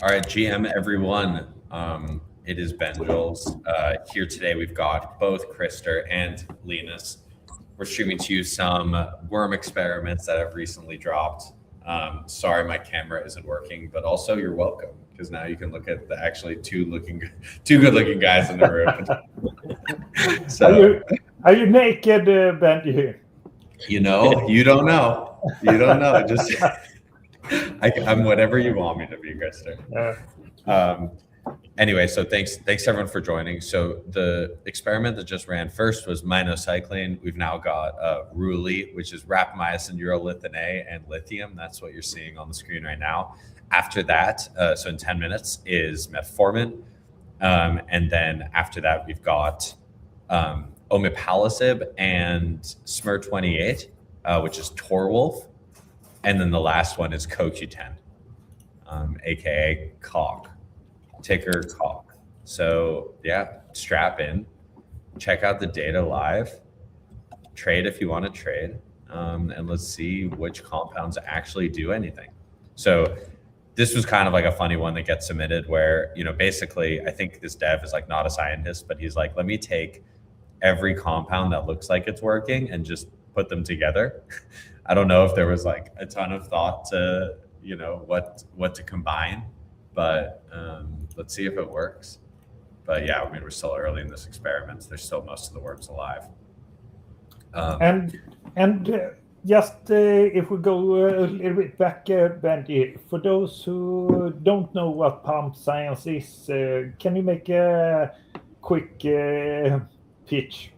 All right, GM everyone. It is Ben Jules. Here today we've got both Krister and Linus. We're streaming to you some worm experiments that have recently dropped. Sorry my camera isn't working, but also you're welcome because now you can look at the actually two good looking guys in the room. So are you naked, Ben? you don't know. You don't know. Just I'm whatever you want me to be, Krister. Anyway, so thanks everyone for joining. So the experiment that just ran first was minocycline. We've now got Ruli, which is rapamycin, urolithin A, and lithium. That's what you're seeing on the screen right now. After that, so in 10 minutes, is metformin. And then after that, we've got omeprazole and SMR28, which is Torwolf. And then the last one is CoQ10, aka COG. Ticker COG. So yeah, strap in, check out the data live, trade if you want to trade, and let's see which compounds actually do anything. So this was kind of like a funny one that gets submitted where, basically I think this dev is like not a scientist, but he's like, let me take every compound that looks like it's working and just put them together. I don't know if there was like a ton of thought to, what to combine, but let's see if it works. But yeah, I mean, we're still early in this experiment. There's still most of the worms alive. Just if we go a little bit back, Benji, for those who don't know what PumpdotScience is, can you make a quick pitch?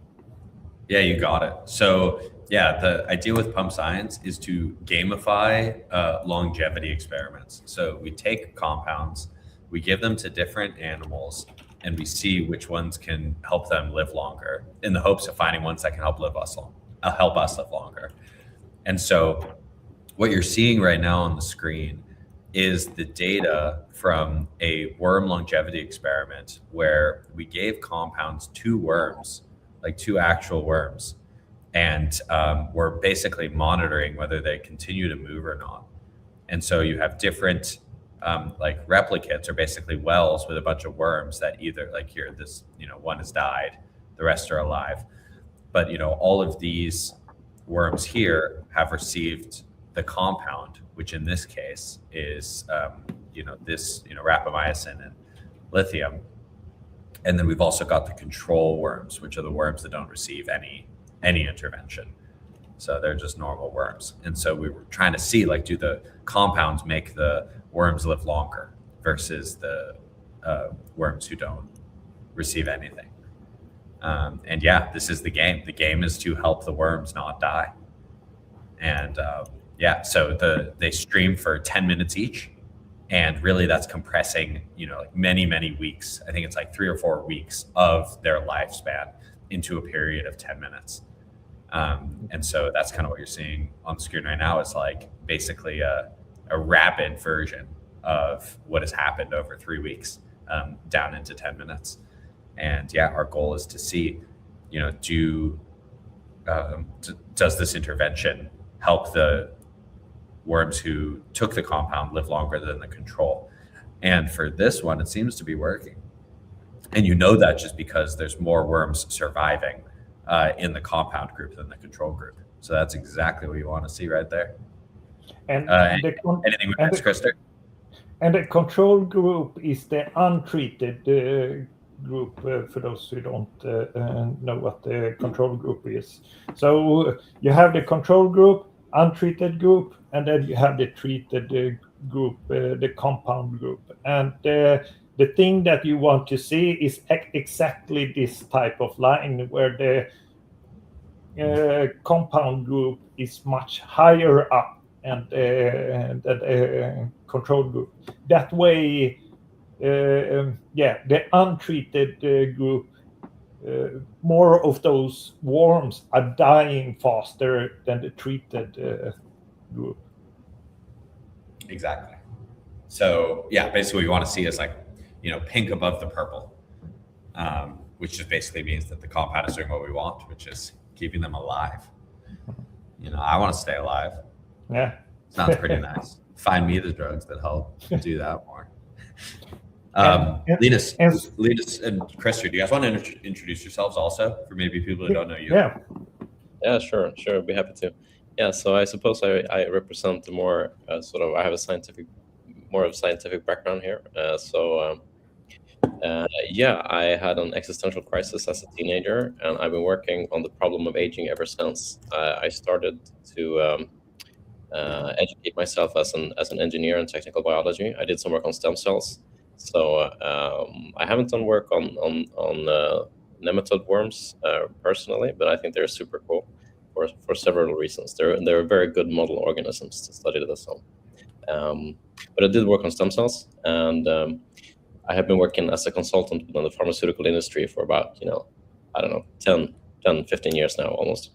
Yeah, you got it. So yeah, the idea with PumpdotScience is to gamify longevity experiments. So we take compounds, we give them to different animals, and we see which ones can help them live longer in the hopes of finding ones that can help us live longer. And so what you're seeing right now on the screen is the data from a worm longevity experiment where we gave compounds to worms, like two actual worms, and we're basically monitoring whether they continue to move or not. And so you have different like replicates, or basically wells with a bunch of worms that either, like here, this, one has died, the rest are alive. But, all of these worms here have received the compound, which in this case is, this, rapamycin and lithium. And then we've also got the control worms, which are the worms that don't receive any intervention. So they're just normal worms. And so we were trying to see, like, do the compounds make the worms live longer versus the worms who don't receive anything. And yeah, this is the game. The game is to help the worms not die. And yeah, so they stream for 10 minutes each. And really that's compressing, like many weeks. I think it's like 3 or 4 weeks of their lifespan into a period of 10 minutes. And so that's kind of what you're seeing on the screen right now, is like basically a rapid version of what has happened over 3 weeks, down into 10 minutes. And yeah, our goal is to see, does this intervention help the worms who took the compound live longer than the control? And for this one, it seems to be working. And that just because there's more worms surviving in the compound group than the control group. So that's exactly what you want to see right there. And anything with this, Krister? And the control group is the untreated group, for those who don't know what the control group is. So you have the control group, untreated group, and then you have the treated group, the compound group. And the thing that you want to see is exactly this type of line where the compound group is much higher up and the control group. That way, the untreated group, more of those worms are dying faster than the treated group. Exactly. So yeah, basically what you want to see is like, pink above the purple, which just basically means that the compound is doing what we want, which is keeping them alive. I want to stay alive. Yeah. Sounds pretty nice. Find me the drugs that help do that more. Linus and Christer, do you guys want to introduce yourselves also for maybe people who don't know you? Yeah, sure, I'd be happy to. Yeah, so I suppose I represent the more I have more of a scientific background here. I had an existential crisis as a teenager, and I've been working on the problem of aging ever since. I started to educate myself as an engineer in technical biology. I did some work on stem cells. So I haven't done work on nematode worms personally, but I think they're super cool for several reasons. They're very good model organisms to study this on. But I did work on stem cells, and I have been working as a consultant within the pharmaceutical industry for about, 10, 15 years now almost.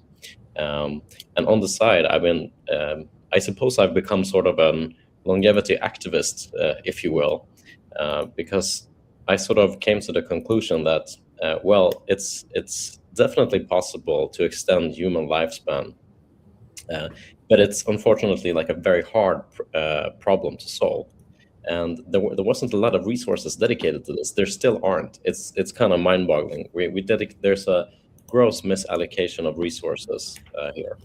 And on the side, I suppose I've become sort of a longevity activist, if you will, because I sort of came to the conclusion that, it's definitely possible to extend human lifespan, but it's unfortunately like a very hard problem to solve. And there wasn't a lot of resources dedicated to this. There still aren't. It's kind of mind-boggling. There's a gross misallocation of resources here.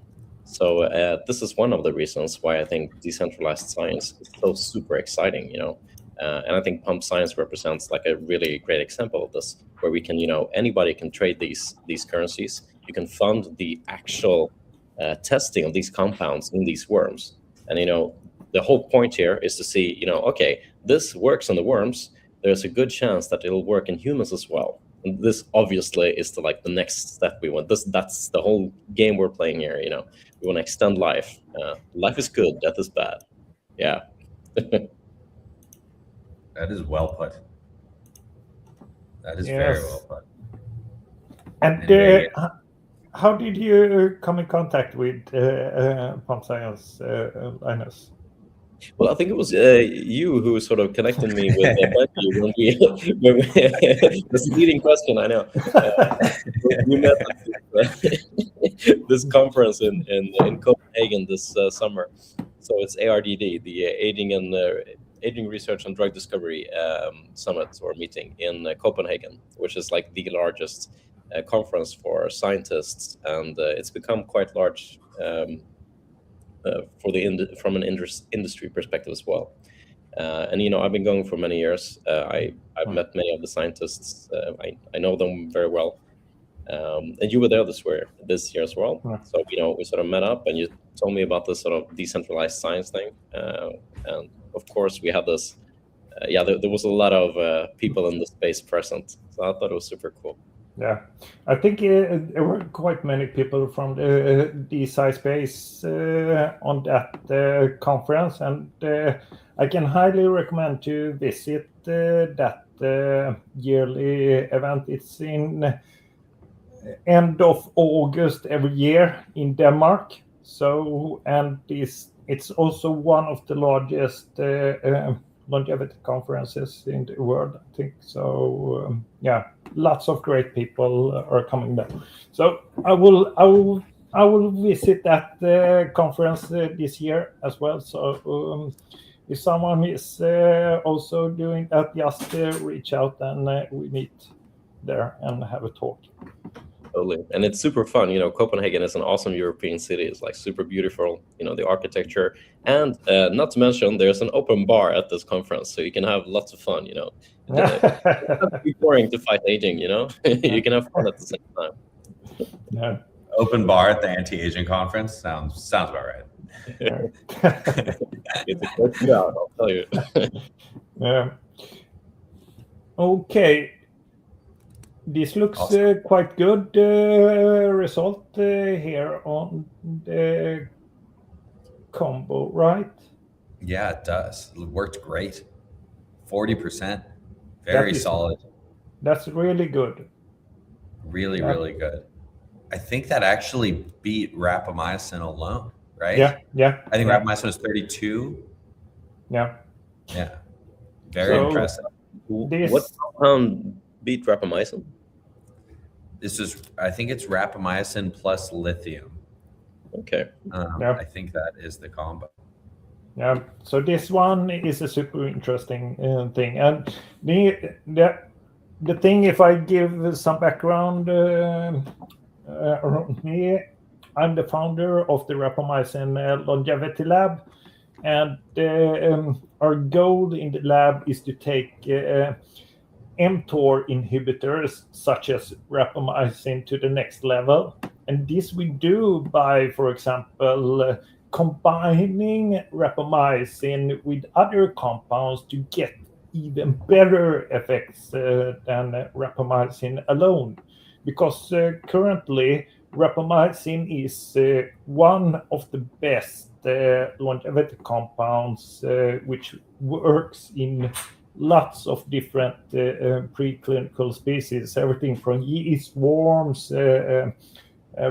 So this is one of the reasons why I think decentralized science is so super exciting, and I think PumpdotScience represents like a really great example of this, where we can, anybody can trade these currencies. You can fund the actual testing of these compounds in these worms. And, the whole point here is to see, okay, this works on the worms. There's a good chance that it'll work in humans as well. And this obviously is the next step we want. That's the whole game we're playing here. We want to extend life. Life is good, death is bad. Yeah. That is well put. That is very well put. And how did you come in contact with PumpdotScience, Linus? Well, I think it was you who sort of connected me with when we that's a leading question, I know. We met at this conference in Copenhagen this summer. So it's ARDD, the Aging Research and Drug Discovery Summit or meeting in Copenhagen, which is like the largest conference for scientists, and it's become quite large from an industry perspective as well. And I've been going for many years. I've met many of the scientists. I know them very well. And you were there this year as well. So we sort of met up, and you told me about this sort of decentralized science thing. And of course, we had this. There was a lot of people in the space present, so I thought it was super cool. Yeah, I think there were quite many people from the DSci space on that conference, and I can highly recommend to visit that yearly event. It's in end of August every year in Denmark. So, and it's also one of the largest longevity conferences in the world, I think. So lots of great people are coming there. So I will visit that conference this year as well. So if someone is also doing that, just reach out and we meet there and have a talk. Totally. And it's super fun. Copenhagen is an awesome European city. It's like super beautiful, the architecture. And not to mention, there's an open bar at this conference, so you can have lots of fun, It's not be boring to fight aging, You can have fun at the same time. Yeah. Open bar at the anti-aging conference sounds about right. It's a good crowd, I'll tell you. Yeah. Okay. This looks Awesome. quite good result here on the combo, right? Yeah, it does. It worked great. 40%. Very solid. That's really good. Really, really good. I think that actually beat rapamycin alone, right? Yeah. I think rapamycin was 32. Yeah. Yeah. Very impressive. What compound beat rapamycin? I think it's rapamycin plus lithium. Okay. I think that is the combo. Yeah, so this one is a super interesting thing, and the thing, if I give some background around me, I'm the founder of the Rapamycin Longevity Lab, and our goal in the lab is to take mTOR inhibitors such as rapamycin to the next level. And this we do by, for example, combining rapamycin with other compounds to get even better effects than rapamycin alone. Because currently, rapamycin is one of the best longevity compounds which works in lots of different preclinical species, everything from yeast, worms,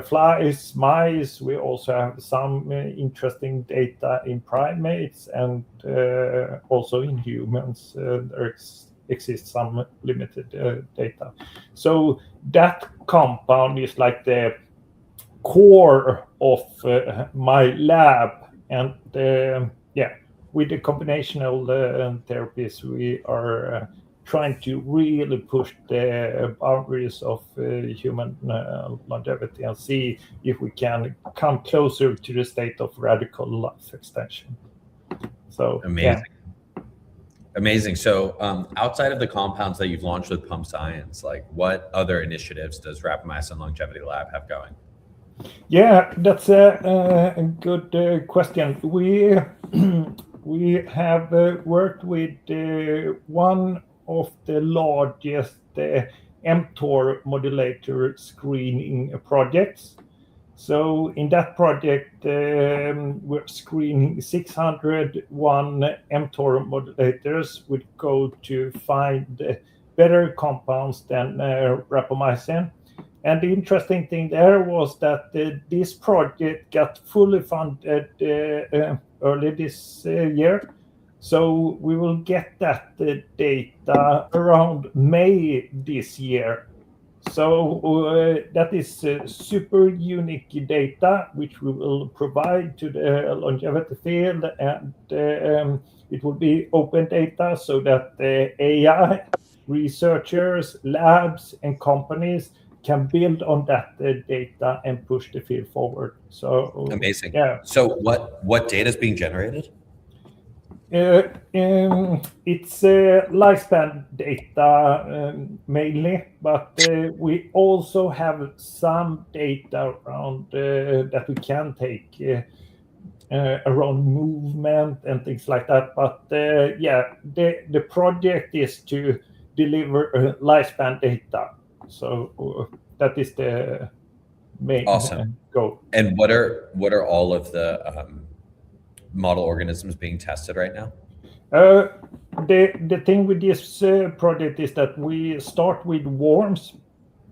flies, mice. We also have some interesting data in primates and also in humans. There exists some limited data. So that compound is like the core of my lab, and yeah, with the combinational therapies, we are trying to really push the boundaries of human longevity and see if we can come closer to the state of radical life extension. So Amazing. Amazing. So outside of the compounds that you've launched with PumpdotScience, like what other initiatives does Rapamycin Longevity Lab have going? Yeah, that's a good question. We have worked with one of the largest mTOR modulator screening projects. So in that project, we're screening 601 mTOR modulators with goal to find better compounds than rapamycin. And the interesting thing there was that this project got fully funded early this year. So we will get that data around May this year. So that is super unique data, which we will provide to the longevity field, and it will be open data so that AI researchers, labs, and companies can build on that data and push the field forward. So Amazing. yeah. So what data is being generated? It's lifespan data mainly, but we also have some data around that we can take around movement and things like that. But yeah, the project is to deliver lifespan data. So that is the main goal. And what are all of the model organisms being tested right now? The thing with this project is that we start with worms,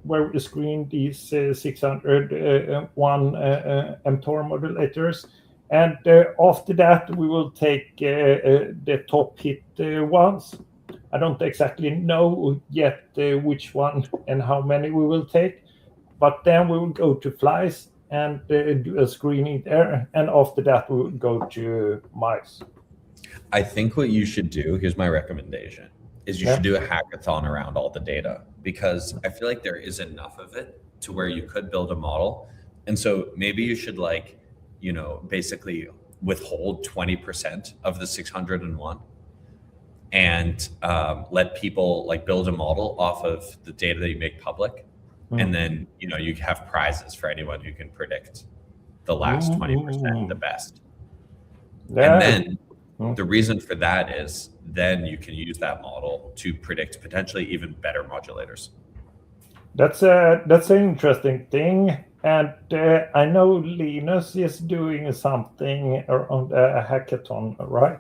where we screen these 601 mTOR modulators, and after that we will take the top hit ones. I don't exactly know yet which one and how many we will take, but then we will go to flies and do a screening there, and after that we will go to mice. I think what you should do, here's my recommendation, is you should do a hackathon around all the data, because I feel like there is enough of it to where you could build a model. And so maybe you should basically withhold 20% of the 601 and let people build a model off of the data that you make public. And then, you have prizes for anyone who can predict the last 20% the best. And then the reason for that is then you can use that model to predict potentially even better modulators. That's an interesting thing. And I know Linus is doing something around a hackathon, right?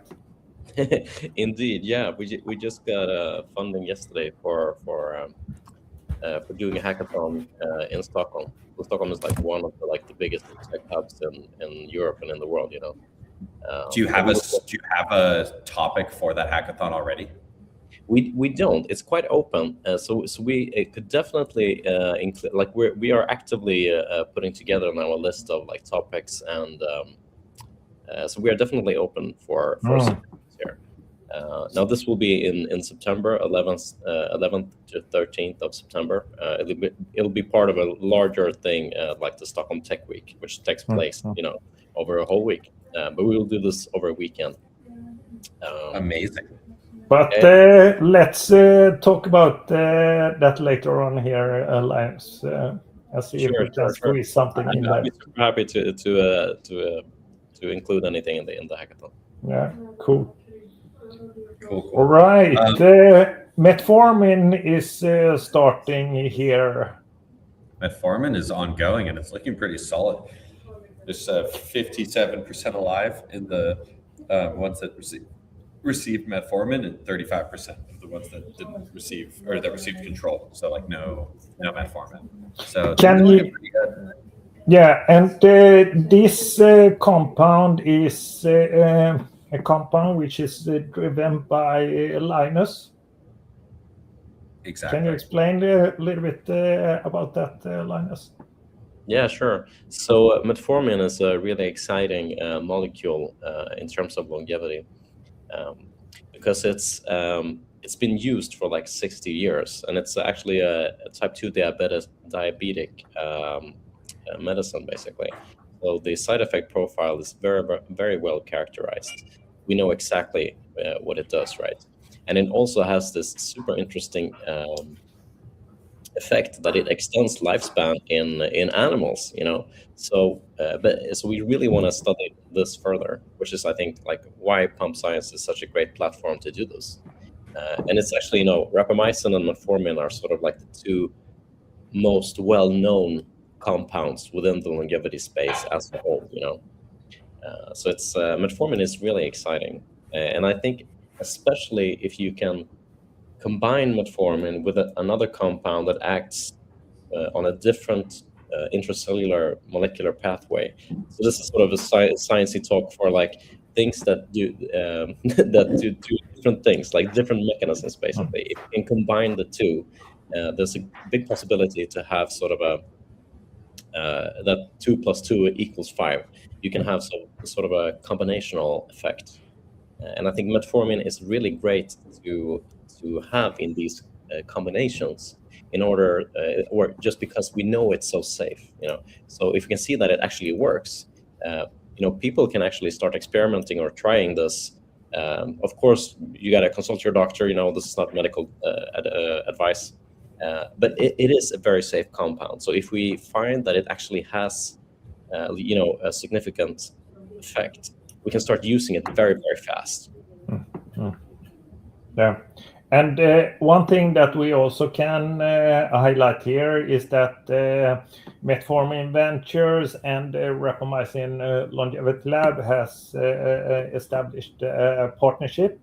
Indeed, yeah. We just got funding yesterday for doing a hackathon in Stockholm. So Stockholm is one of the biggest tech hubs in Europe and in the world. Do you have a topic for that hackathon already? We don't. It's quite open. So we could definitely include. We are actively putting together now a list of topics and So we are definitely open for suggestions here. Now this will be in September 11th to 13th of September. It'll be part of a larger thing like the Stockholm Tech Week, which takes place over a whole week. But we will do this over a weekend. Amazing. But let's talk about that later on here, Linus. I'll see if we can squeeze something in there. I'd be super happy to include anything in the hackathon. Yeah, cool. Cool. All right. Metformin is starting here. Metformin is ongoing and it's looking pretty solid. There's 57% alive in the ones that received metformin, and 35% of the ones that didn't receive, or that received control. So like no metformin. So can you? Pretty good. Yeah, and this compound is a compound which is driven by Linus. Exactly. Can you explain a little bit about that, Linus? Yeah, sure. So metformin is a really exciting molecule in terms of longevity, because it's been used for like 60 years, and it's actually a type 2 diabetic medicine, basically. So the side effect profile is very, very well characterized. We know exactly what it does, right? And it also has this super interesting effect that it extends lifespan in animals, So we really want to study this further, which is, I think, like why PumpdotScience is such a great platform to do this. And it's actually, rapamycin and metformin are sort of like the two most well-known compounds within the longevity space as a whole, So it's metformin is really exciting, and I think especially if you can combine metformin with another compound that acts on a different intracellular molecular pathway. So this is sort of a sciencey talk for like things that do do different things, like different mechanisms, basically. If you can combine the two, there's a big possibility to have sort of that 2 + 2 = 5. You can have sort of a combinational effect, and I think metformin is really great to have in these combinations, in order, or just because we know it's so safe, So if you can see that it actually works, people can actually start experimenting or trying this. Of course, you got to consult your doctor. This is not medical advice. But it is a very safe compound. So if we find that it actually has, a significant effect, we can start using it very, very fast. Yeah. And one thing that we also can highlight here is that Metformin Ventures and Rapamycin Longevity Lab has established a partnership.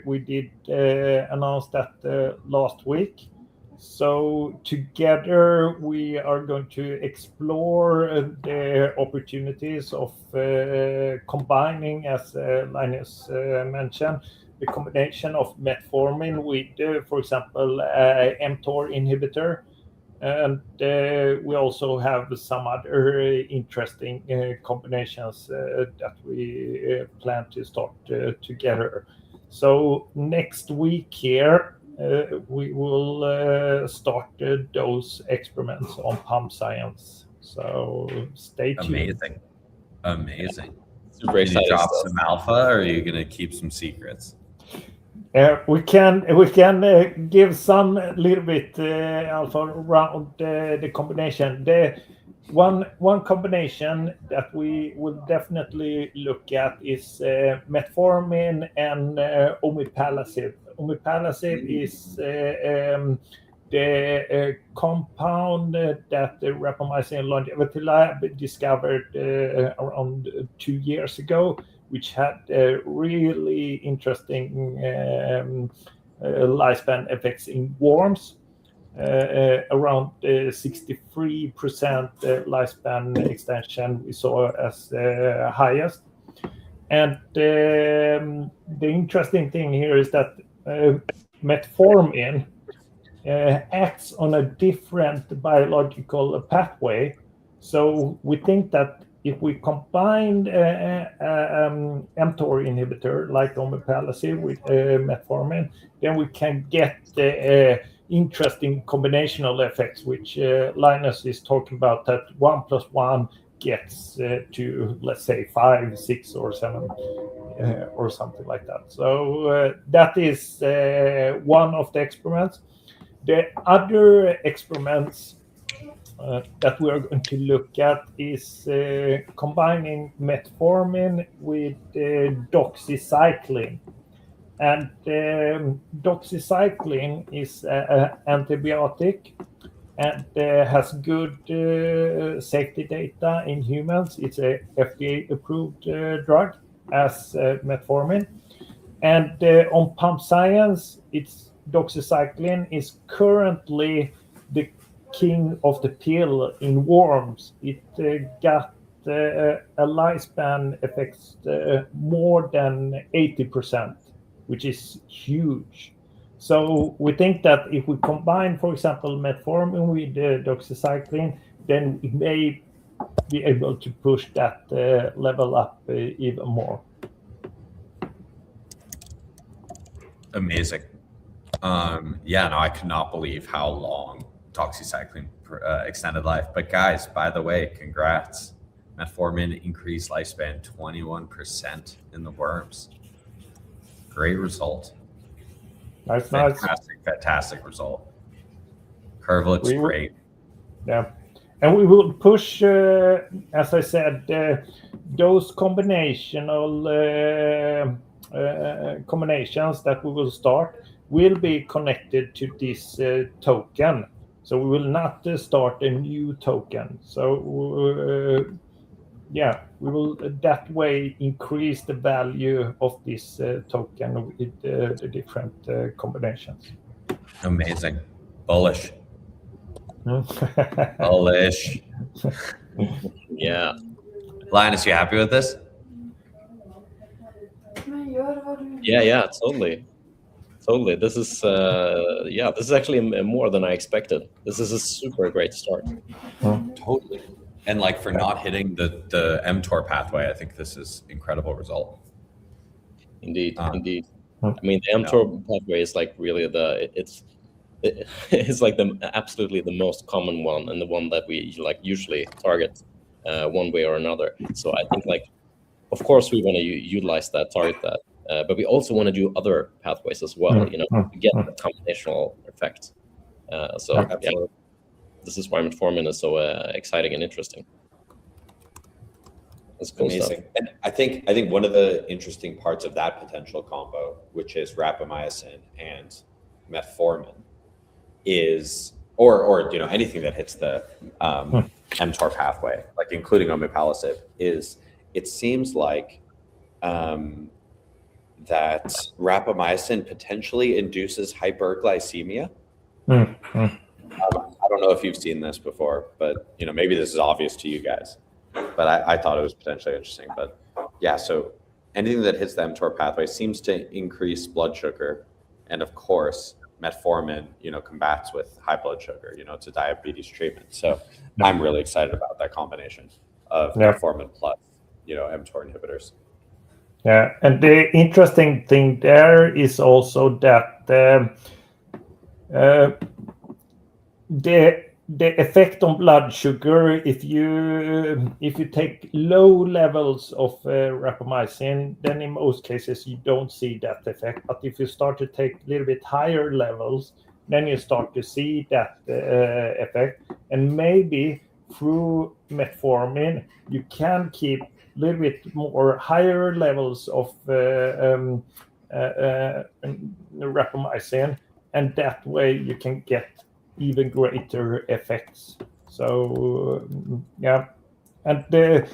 We did announce that last week. So together we are going to explore the opportunities of combining, as Linus mentioned, the combination of metformin with, for example, mTOR inhibitor. And we also have some other interesting combinations that we plan to start together. So next week here, we will start those experiments on PumpdotScience. So stay tuned. Amazing. Super Can you exciting drop stuff. some alpha, or are you going to keep some secrets? We can give some little bit alpha around the combination. The one combination that we will definitely look at is metformin and omeprazole. Omeprazole is the compound that the Rapamycin Longevity Lab discovered around 2 years ago, which had really interesting lifespan effects in worms, around 63% lifespan extension we saw as highest. And the interesting thing here is that metformin acts on a different biological pathway. So we think that if we combine mTOR inhibitor like omeprazole with metformin, then we can get interesting combinational effects, which Linus is talking about, that 1 + 1 gets to, let's say, 5, 6, or 7, or something like that. So that is one of the experiments. The other experiments that we are going to look at is combining metformin with doxycycline. And doxycycline is an antibiotic and has good safety data in humans. It's a FDA-approved drug as metformin. And on PumpdotScience, it's doxycycline is currently the king of the pill in worms. It got a lifespan effects more than 80%, which is huge. So we think that if we combine, for example, metformin with doxycycline, then we may be able to push that level up even more. Amazing. Yeah, no, I could not believe how long doxycycline extended life. But guys, by the way, congrats. Metformin increased lifespan 21% in the worms. Great result. Nice. Fantastic result. Curve looks great. Yeah. And we will push, as I said, those combinations that we will start will be connected to this token. So we will not start a new token. So we will that way increase the value of this token with the different combinations. Amazing. Bullish. Bullish. Yeah. Linus, you happy with this? Yeah, totally. This is this is actually more than I expected. This is a super great start. Totally. And like for not hitting the mTOR pathway, I think this is incredible result. Indeed. I mean, the mTOR pathway is like really it's like absolutely the most common one, and the one that we like usually target one way or another. So I think, like, of course we want to utilize that, target that, but we also want to do other pathways as well, to get the combinational effect. This is why metformin is so exciting and interesting. That's cool. Amazing stuff. And I think one of the interesting parts of that potential combo, which is rapamycin and metformin, is or anything that hits the mTOR pathway, like including omeprazole, is it seems like that rapamycin potentially induces hyperglycemia. I don't know if you've seen this before, but maybe this is obvious to you guys, but I thought it was potentially interesting. But yeah, so anything that hits the mTOR pathway seems to increase blood sugar, and of course metformin combats with high blood sugar. It's a diabetes treatment, so I'm really excited about that combination of metformin plus mTOR inhibitors. Yeah, and the interesting thing there is also that the effect on blood sugar, if you take low levels of rapamycin, then in most cases you don't see that effect. But if you start to take a little bit higher levels, then you start to see that effect. And maybe through metformin, you can keep a little bit more higher levels of rapamycin, and that way you can get even greater effects. So and the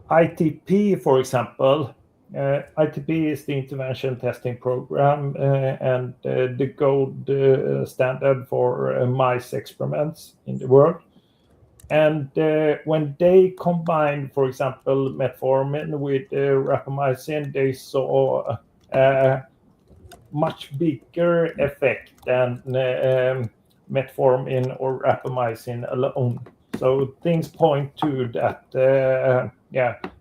ITP, for example, ITP is the intervention testing program and the gold standard for mice experiments in the world. And when they combined, for example, metformin with rapamycin, they saw much bigger effect than metformin or rapamycin alone. So things point to that,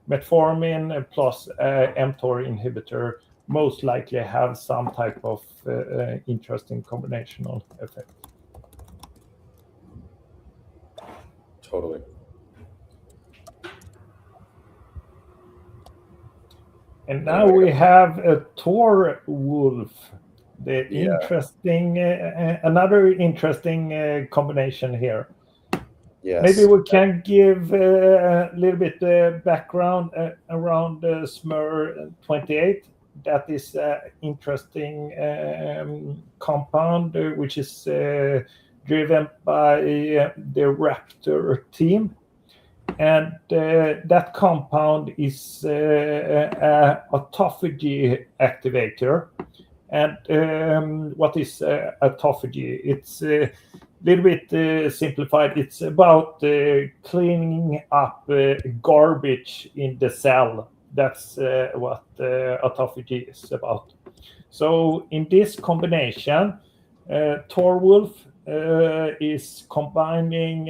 metformin plus mTOR inhibitor most likely have some type of interesting combinational effect. Totally. And now we have a Tor wolf. The Yeah. interesting, another interesting combination here. Yes. Maybe we can give a little bit background around SMER28. That is interesting compound which is driven by the Raptor team. And that compound is a autophagy activator. And what is autophagy? It's a little bit simplified. It's about cleaning up garbage in the cell. That's what autophagy is about. So in this combination, Torwolf is combining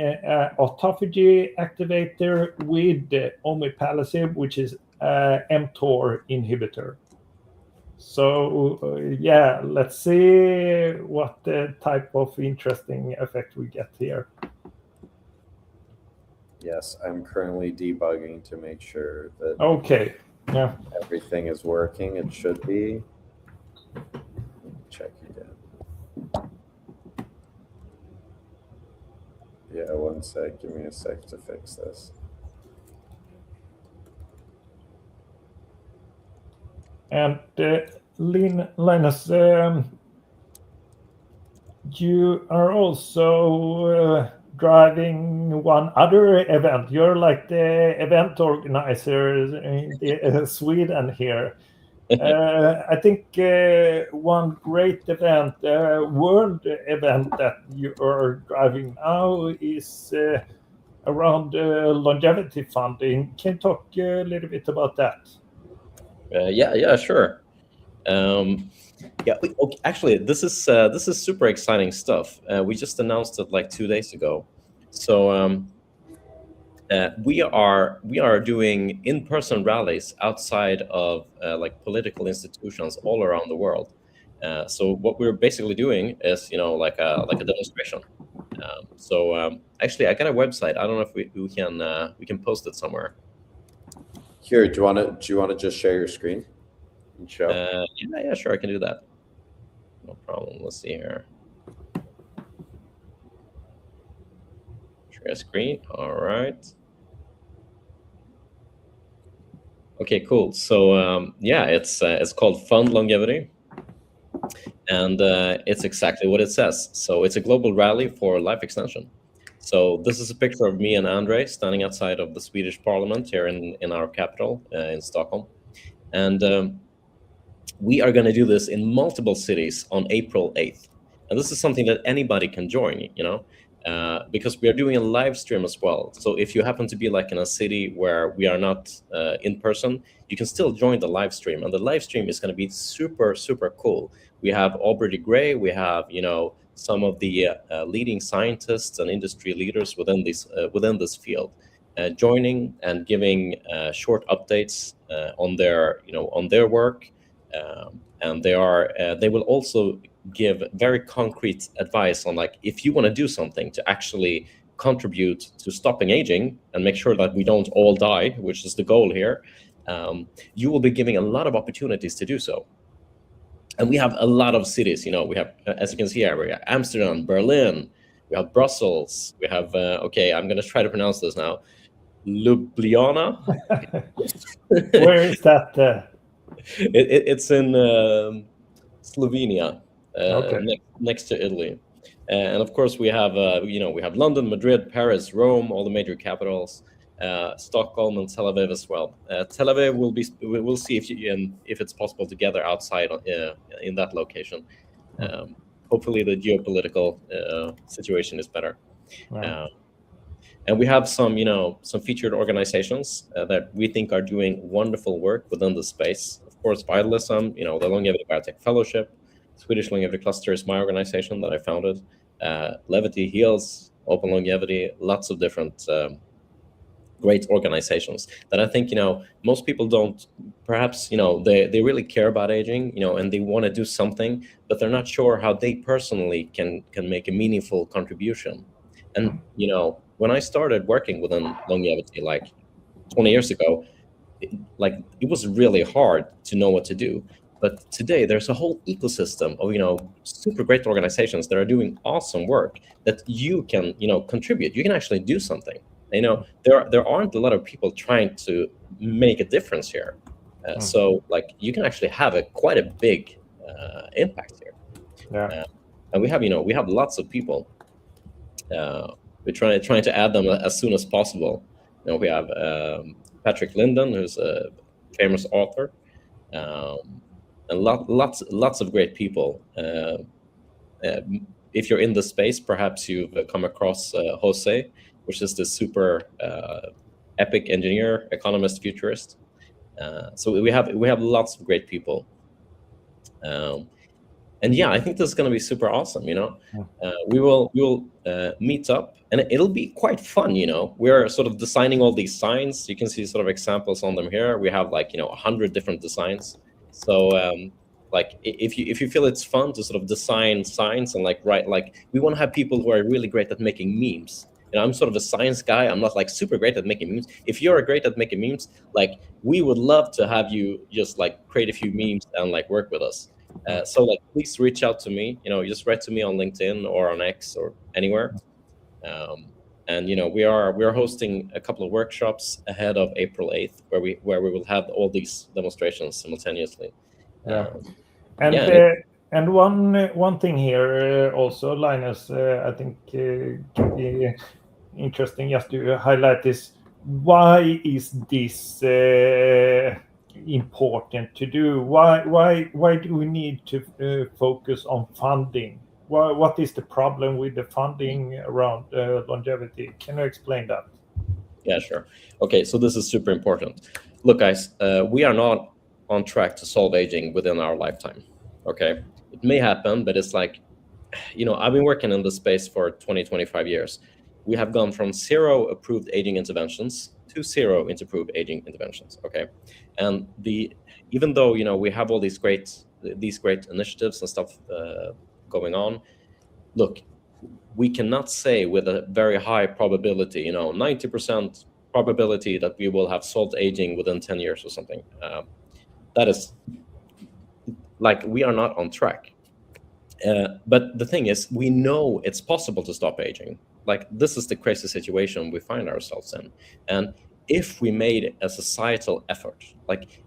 autophagy activator with omeprazole, which is mTOR inhibitor. So let's see what type of interesting effect we get here. Yes, I'm currently debugging to make sure that Okay. Yeah. everything is working. It should be. Check again. Yeah, one sec. Give me a sec to fix this. And Linus, you are also driving one other event. You're like the event organizer in Sweden here. I think one great event, world event that you are driving now is around longevity funding. Can you talk a little bit about that? Yeah, sure. Actually, this is super exciting stuff. We just announced it like 2 days ago. So we are doing in-person rallies outside of like political institutions all around the world. So what we're basically doing is like a demonstration. Actually, I got a website. I don't know if we can post it somewhere. Here, do you want to just share your screen and show? Yeah, sure, I can do that. No problem. Let's see here. Share screen. All right. Okay, cool. So it's called Fund Longevity, and it's exactly what it says. So it's a global rally for life extension. So this is a picture of me and Andre standing outside of the Swedish Parliament here in our capital in Stockholm, and we are going to do this in multiple cities on April 8th. And this is something that anybody can join, because we are doing a live stream as well. So if you happen to be like in a city where we are not in person, you can still join the live stream. And the live stream is going to be super, super cool. We have Aubrey de Grey. We have, some of the leading scientists and industry leaders within this field joining and giving short updates on their work. And they will also give very concrete advice on, like, if you want to do something to actually contribute to stopping aging and make sure that we don't all die, which is the goal here, you will be giving a lot of opportunities to do so. And we have a lot of cities, we have, as you can see here, we have Amsterdam, Berlin, we have Brussels, we have, I'm going to try to pronounce this now, Ljubljana. Where is that? It's in Slovenia, Okay. next to Italy, and of course we have we have London, Madrid, Paris, Rome, all the major capitals, Stockholm and Tel Aviv as well. Tel Aviv we'll see if it's possible to gather outside in that location. Hopefully the geopolitical situation is better. Wow. And we have some featured organizations that we think are doing wonderful work within the space. Of course, Vitalism, the Longevity Biotech Fellowship, Swedish Longevity Cluster is my organization that I founded. Levity Heals, Open Longevity, lots of different great organizations that I think, most people don't, perhaps, they really care about aging, and they want to do something, but they're not sure how they personally can make a meaningful contribution. And, when I started working within longevity, like 20 years ago, it was really hard to know what to do. But today there's a whole ecosystem of, super great organizations that are doing awesome work that you can, contribute. You can actually do something. There aren't a lot of people trying to make a difference here. So like you can actually have quite a big impact here. Yeah. And we have lots of people. We're trying to add them as soon as possible. We have Patrick Linden, who's a famous author, and lots of great people. If you're in the space, perhaps you've come across Jose, which is the super epic engineer, economist, futurist. So we have lots of great people. And yeah, I think this is going to be super awesome. We will meet up, and it'll be quite fun. We're sort of designing all these signs. You can see sort of examples on them here. We have 100 different designs. So like if you feel it's fun to sort of design signs and write, we want to have people who are really great at making memes. I'm sort of a science guy. I'm not super great at making memes. If you're great at making memes, we would love to have you just create a few memes and work with us. So please reach out to me. Just write to me on LinkedIn or on X or anywhere. And we are hosting a couple of workshops ahead of April 8th, where we will have all these demonstrations simultaneously. And one thing here also, Linus, I think could be interesting just to highlight this. Why is this important to do? Why do we need to focus on funding? What is the problem with the funding around longevity? Can you explain that? Yeah, sure. Okay, so this is super important. Look, guys, we are not on track to solve aging within our lifetime. Okay, it may happen, but it's I've been working in this space for 25 years. We have gone from 0 approved aging interventions to 0 approved aging interventions. Okay, and even though we have all these great initiatives and stuff going on, look, we cannot say with a very high probability, 90% probability that we will have solved aging within 10 years or something. That is we are not on track. But the thing is, we know it's possible to stop aging. This is the crazy situation we find ourselves in. And if we made a societal effort,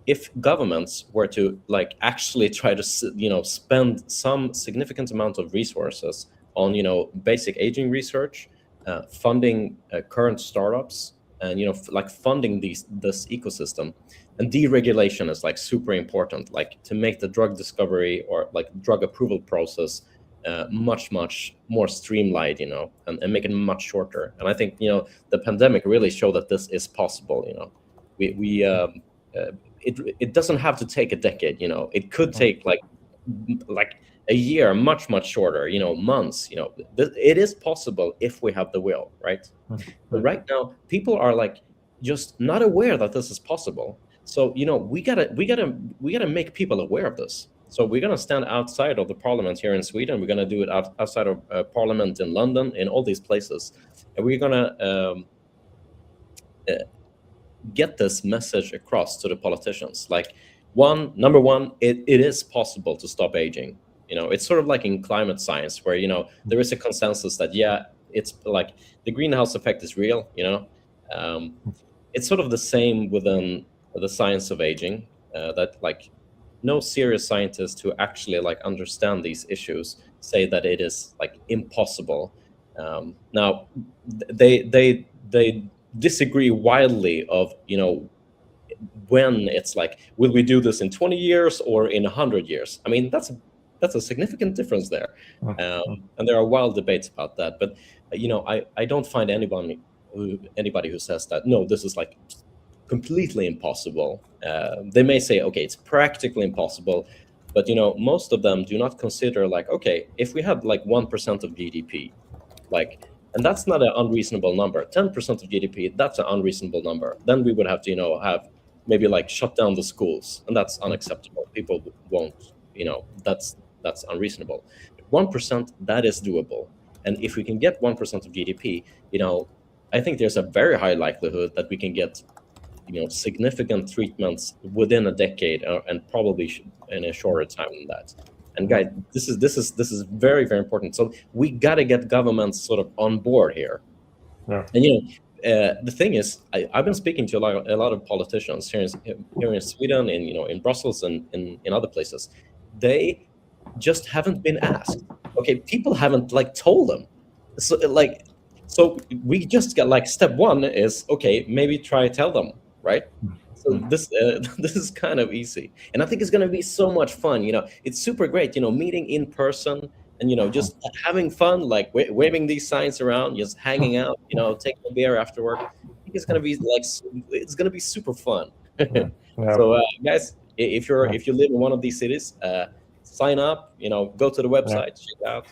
if governments were to actually try to spend some significant amount of resources on basic aging research, funding current startups, and funding this ecosystem, and deregulation is super important, to make the drug discovery or drug approval process much more streamlined, and make it much shorter. And I think the pandemic really showed that this is possible. It doesn't have to take a decade. It could take a year, much shorter, months. It is possible if we have the will, right? But right now, people are just not aware that this is possible. So we gotta make people aware of this. So we're gonna stand outside of the parliament here in Sweden. We're gonna do it outside of parliament in London, in all these places, and we're gonna get this message across to the politicians. Number one, it is possible to stop aging. It's sort of like in climate science, where there is a consensus that it's the greenhouse effect is real. It's sort of the same within the science of aging, that no serious scientist who actually understand these issues say that it is impossible. Now they disagree wildly of when it's will we do this in 20 years or in 100 years? I mean, that's a significant difference there. And there are wild debates about that. But I don't find anybody who says that no, this is completely impossible. They may say, okay, it's practically impossible, but most of them do not consider okay, if we have 1% of GDP, And that's not an unreasonable number. 10% of GDP, that's an unreasonable number. Then we would have to, have maybe like shut down the schools, and that's unacceptable. People won't, that's unreasonable. 1%, that is doable. And if we can get 1% of GDP, I think there's a very high likelihood that we can get, significant treatments within a decade, and probably in a shorter time than that. And guys, this is very, very important. So we got to get governments sort of on board here. Yeah. And the thing is, I've been speaking to a lot of politicians here in Sweden, in Brussels, and in other places. They just haven't been asked. Okay, people haven't told them. So we just got step one is, okay, maybe try tell them, right? So this is kind of easy, and I think it's going to be so much fun. It's super great, meeting in person and just having fun, waving these signs around, just hanging out, taking a beer after work. I think it's going to be it's going to be super fun. Yeah. So guys, if you live in one of these cities, sign up. Go to the website, check it out.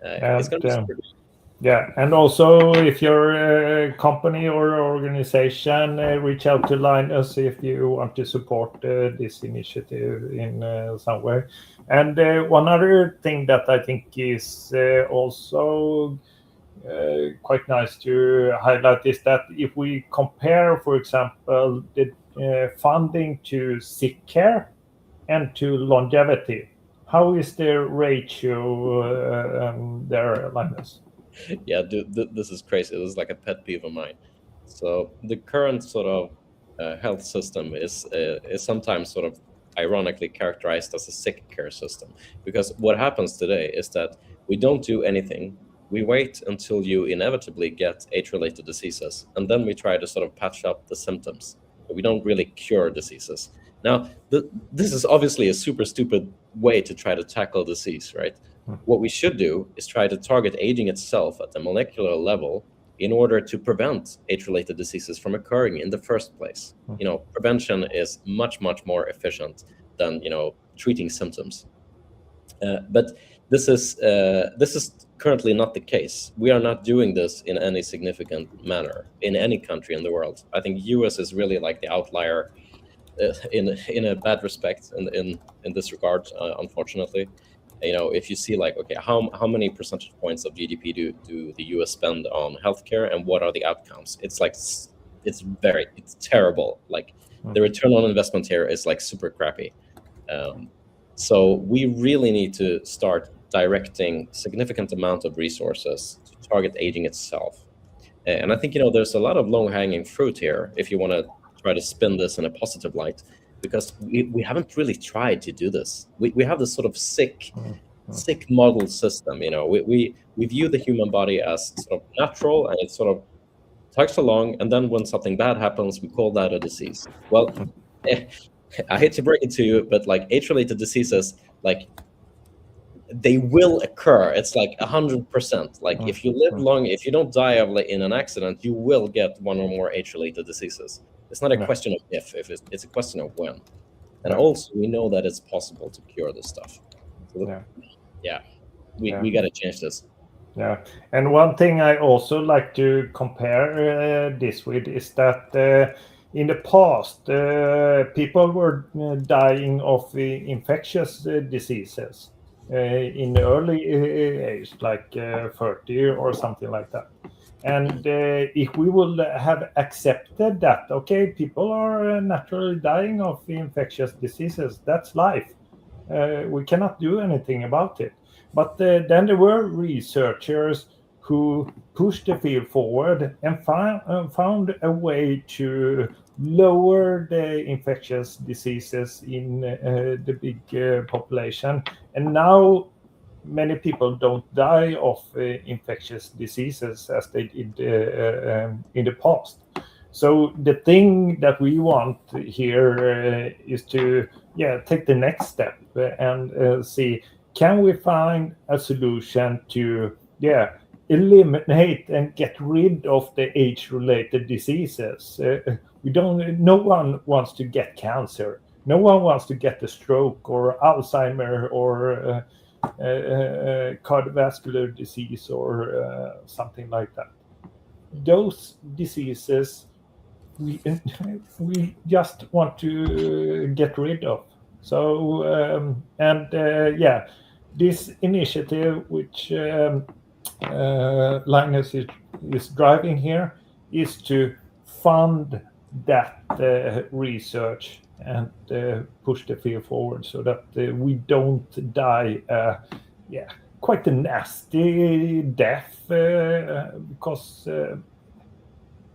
It's going to be super great. Yeah, and also if you're a company or organization, reach out to Linus if you want to support this initiative in some way. And one other thing that I think is also quite nice to highlight is that if we compare, for example, the funding to sick care and to longevity, how is the ratio there, Linus? Yeah, dude, this is crazy. This is like a pet peeve of mine. So the current sort of health system is sometimes sort of ironically characterized as a sick care system, because what happens today is that we don't do anything. We wait until you inevitably get age-related diseases, and then we try to sort of patch up the symptoms. We don't really cure diseases. Now, this is obviously a super stupid way to try to tackle disease, right? What we should do is try to target aging itself at the molecular level in order to prevent age-related diseases from occurring in the first place. Prevention is much, much more efficient than treating symptoms. But this is currently not the case. We are not doing this in any significant manner in any country in the world. I think US is really like the outlier in a bad respect in this regard, unfortunately. If you see okay, how many percentage points of GDP do the US spend on healthcare, and what are the outcomes? It's terrible. The return on investment here is super crappy. So we really need to start directing significant amount of resources to target aging itself. And I think there's a lot of low-hanging fruit here if you want to try to spin this in a positive light, because we haven't really tried to do this. We have this sort of sick model system. We view the human body as sort of natural, and it sort of tugs along, and then when something bad happens, we call that a disease. Well, I hate to break it to you, but age-related diseases, they will occur. It's 100%. If you live long, if you don't die of in an accident, you will get one or more age-related diseases. It's not a question of if it's a question of when. And also, we know that it's possible to cure this stuff. So we got to change this. Yeah, and one thing I also like to compare this with is that in the past, people were dying of infectious diseases in the early age, 30 or something like that. And if we would have accepted that, okay, people are naturally dying of infectious diseases, that's life. We cannot do anything about it. But then there were researchers who pushed the field forward and found a way to lower the infectious diseases in the big population. And now many people don't die of infectious diseases as they did in the past. So the thing that we want here is to take the next step and see, can we find a solution to eliminate and get rid of the age-related diseases? No one wants to get cancer. No one wants to get a stroke or Alzheimer or cardiovascular disease or something like that. Those diseases we just want to get rid of. So yeah, this initiative which Linus is driving here is to fund that research and push the field forward so that we don't die quite a nasty death because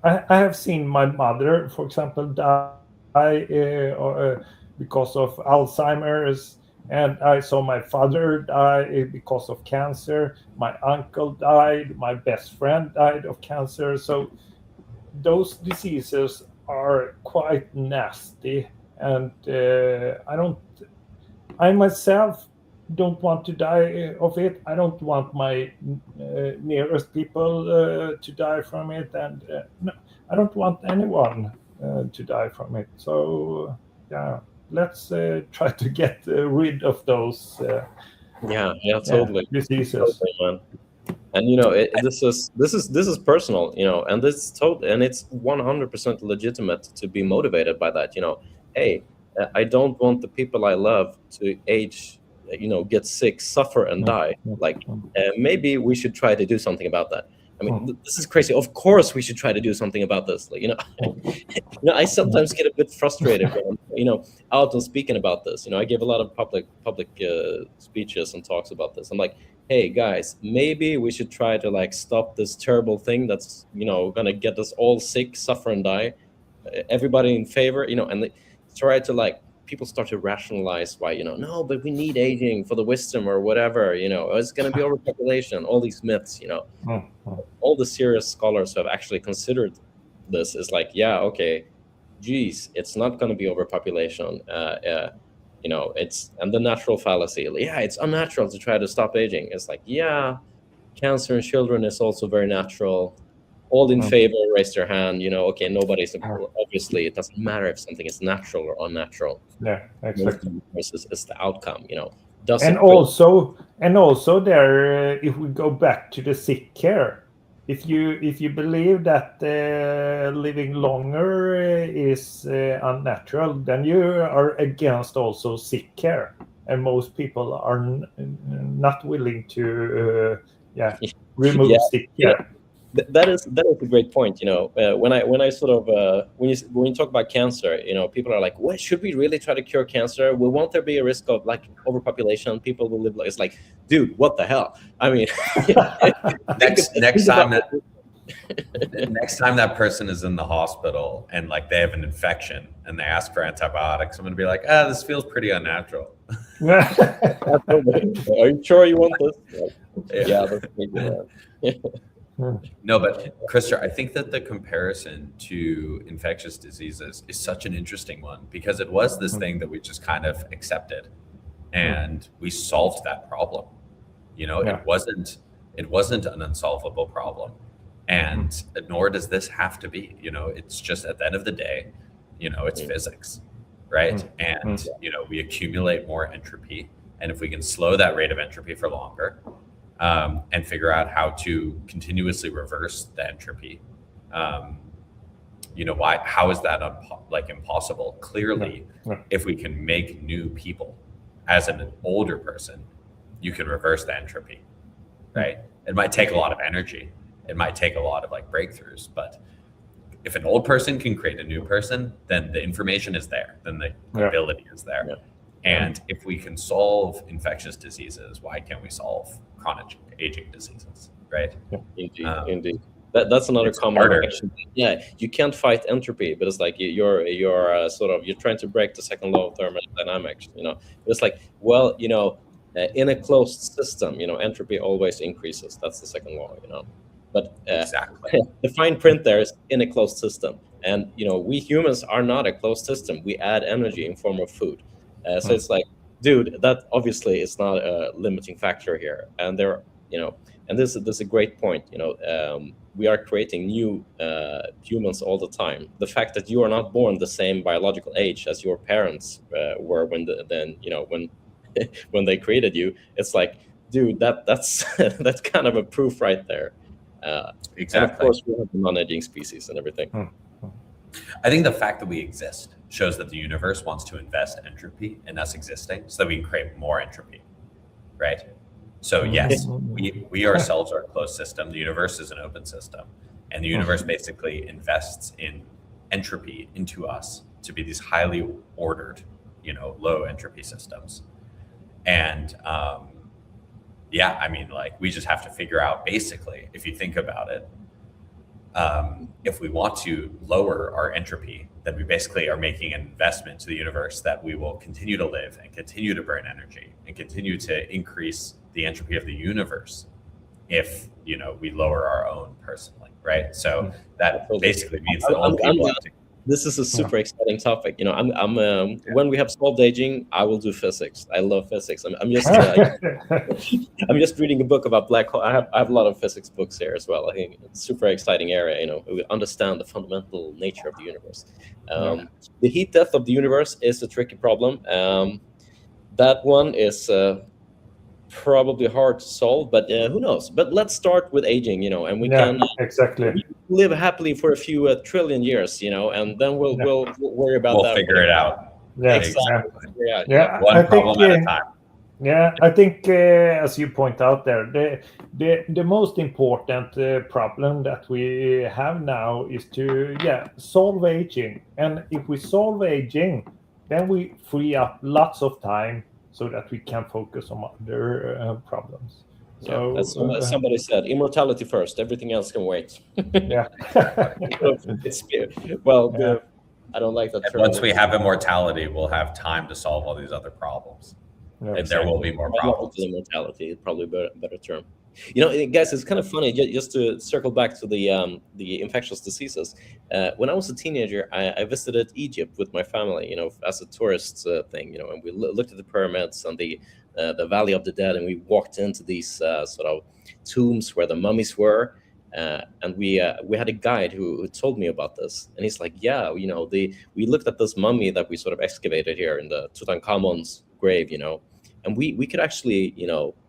I have seen my mother, for example, die because of Alzheimer's, and I saw my father die because of cancer. My uncle died. My best friend died of cancer. So those diseases are quite nasty, and I myself don't want to die of it. I don't want my nearest people to die from it, and no, I don't want anyone to die from it. So yeah, let's try to get rid of those Totally. diseases. Totally, man. And this is personal, and it's and it's 100% legitimate to be motivated by that. Hey, I don't want the people I love to age, get sick, suffer, and die. Like, maybe we should try to do something about that. I mean, this is crazy. Of course, we should try to do something about this. Like, I sometimes get a bit frustrated when out and speaking about this. I give a lot of public speeches and talks about this. I'm like, hey guys, maybe we should try to like stop this terrible thing that's gonna get us all sick, suffer, and die. Everybody in favor, and they try to like. People start to rationalize why, no, but we need aging for the wisdom or whatever, it's going to be overpopulation, all these myths, all the serious scholars who have actually considered this is like, yeah, okay, geez, it's not going to be overpopulation. It's, and the natural fallacy, yeah, it's unnatural to try to stop aging. It's like, yeah, cancer in children is also very natural. All in favor, raise their hand. Okay, nobody's obviously. It doesn't matter if something is natural or unnatural. Yeah, exactly. Is the outcome. And also there, if we go back to the sick care, if you believe that living longer is unnatural, then you are against also sick care, and most people are not willing to remove sick care. That is a great point. When I sort of when you talk about cancer, people are like, "What, should we really try to cure cancer? Won't there be a risk of like overpopulation? People will live like..." It's like, dude, what the hell? I mean, next time that person is in the hospital and like they have an infection and they ask for antibiotics, I'm gonna be like, this feels pretty unnatural. Are you sure you want this? Yeah, that's maybe. No, but Christer, I think that the comparison to infectious diseases is such an interesting one because it was this thing that we just kind of accepted and we solved that problem. It wasn't an unsolvable problem, and nor does this have to be. It's just at the end of the day, it's physics, right? And we accumulate more entropy, and if we can slow that rate of entropy for longer, and figure out how to continuously reverse the entropy. How is that impossible? Clearly, if we can make new people as an older person, you can reverse the entropy, right? It might take a lot of energy. It might take a lot of breakthroughs, but if an old person can create a new person, then the information is there, then the ability is there. Yeah. And if we can solve infectious diseases, why can't we solve chronic aging diseases, right? Indeed. That's another common reaction. Yeah, you can't fight entropy, but it's like you're trying to break the second law of thermodynamics. It's like, well, in a closed system, entropy always increases. That's the second law. But exactly, the fine print there is in a closed system, and we humans are not a closed system. We add energy in form of food. So it's like, dude, that obviously is not a limiting factor here. And and this is a great point. We are creating new humans all the time. The fact that you are not born the same biological age as your parents were when when they created you. It's like, dude, that's that's kind of a proof right there. Exactly. And of course, we have the non-aging species and everything. I think the fact that we exist shows that the universe wants to invest entropy in us existing so that we can create more entropy, right? So yes, we ourselves are a closed system. The universe is an open system, and the universe basically invests in entropy into us to be these highly ordered, low entropy systems. And yeah, I mean, like, we just have to figure out, basically, if you think about it, if we want to lower our entropy, then we basically are making an investment to the universe that we will continue to live and continue to burn energy and continue to increase the entropy of the universe if we lower our own personally, right? So that basically means that all people have to. This is a super exciting topic. When we have solved aging, I will do physics. I love physics. I'm just I'm just reading a book about black hole. I have a lot of physics books here as well. I think it's a super exciting area. We understand the fundamental nature of the universe. The heat death of the universe is a tricky problem. That one is probably hard to solve, but who knows? But let's start with aging, and we can exactly live happily for a few trillion years, and then we'll worry about that. We'll figure it out. Yeah, exactly. Yeah, one problem at a time. Yeah, I think as you point out there, the most important problem that we have now is to solve aging, and if we solve aging, then we free up lots of time so that we can focus on other problems. So, as somebody said, immortality first. Everything else can wait. Yeah. I don't like that term. Once we have immortality, we'll have time to solve all these other problems, and there will be more problems. Immortality is probably a better term. Guys, it's kind of funny, just to circle back to the infectious diseases. When I was a teenager, I visited Egypt with my family, as a tourist thing, and we looked at the pyramids and the Valley of the Dead, and we walked into these sort of tombs where the mummies were. And we had a guide who told me about this, and he's like, yeah, we looked at this mummy that we sort of excavated here in the Tutankhamun's grave, and we could actually,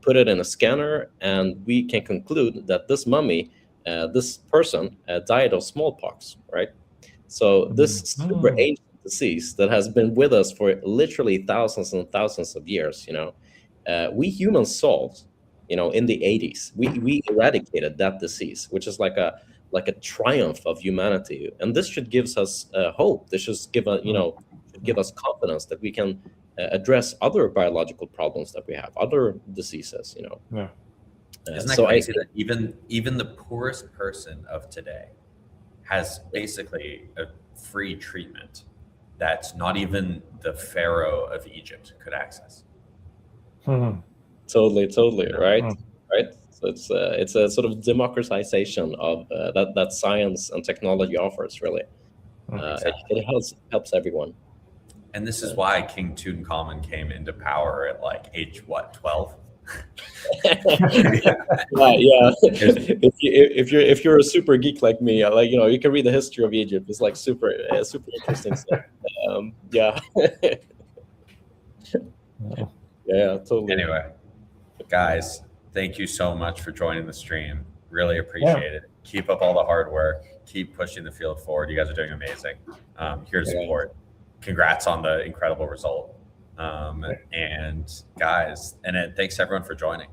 put it in a scanner, and we can conclude that this mummy, this person, died of smallpox, right? So this super ancient disease that has been with us for literally thousands and thousands of years, we humans solved, in the 80s. We eradicated that disease, which is like a triumph of humanity, and this should give us hope. This should give us confidence that we can address other biological problems that we have, other diseases. Yeah. Isn't that crazy that even the poorest person of today has basically a free treatment that not even the Pharaoh of Egypt could access? Totally, right? Right. So it's a sort of democratization of that science and technology offers. Really, it helps everyone. And this is why King Tutankhamun came into power at like age 12? Yeah. If you're a super geek like me, you can read the history of Egypt. It's like super interesting stuff. Yeah, totally. Anyway, guys, thank you so much for joining the stream. Really appreciate it. Keep up all the hard work. Keep pushing the field forward. You guys are doing amazing. Here to support. Congrats on the incredible result. And guys, and thanks everyone for joining.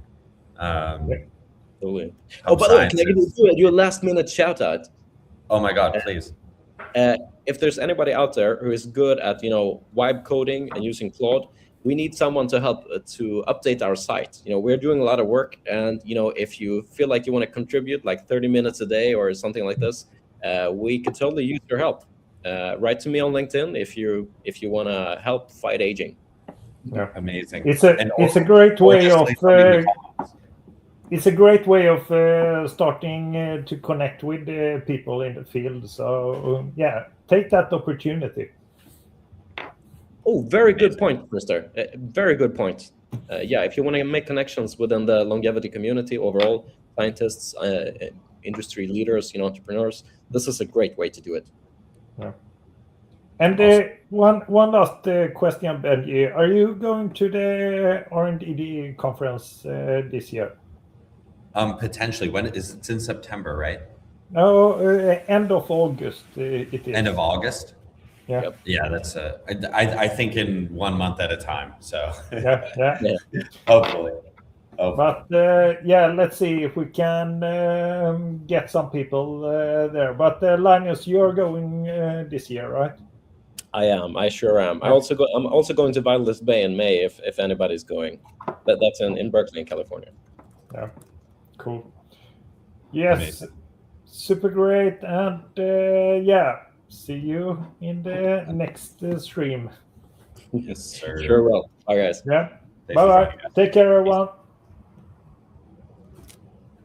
Totally. By the way, can I give you a last minute shout out? Oh my God, please. If there's anybody out there who is good at, vibe coding and using Claude, we need someone to help to update our site. We're doing a lot of work, and if you feel like you want to contribute like 30 minutes a day or something like this, we could totally use your help. Write to me on LinkedIn if you want to help fight aging. Yeah, amazing. It's a great way of starting to connect with people in the field. So take that opportunity. Oh, very good point, Mister. Very good point. If you want to make connections within the longevity community overall, scientists, industry leaders, entrepreneurs, this is a great way to do it. Yeah. And One last question, Benji. Are you going to the R&D conference this year? Potentially. When is it's in September, right? No, end of August. It is. End of August. Yeah. Yep. Yeah, that's I think in 1 month at a time. So Yeah. Yeah. hopefully. But let's see if we can get some people there. But Linus, you're going this year, right? I am. I sure am. Yeah. I'm also going to Violet Bay in May if anybody's going. That's in Berkeley, in California. Yeah. Cool. Yes. Amazing. Super great. And see you in the next stream. Yes, sir. Sure will. Bye, guys. Yeah. Thanks for Bye-bye. joining us. Take care, everyone.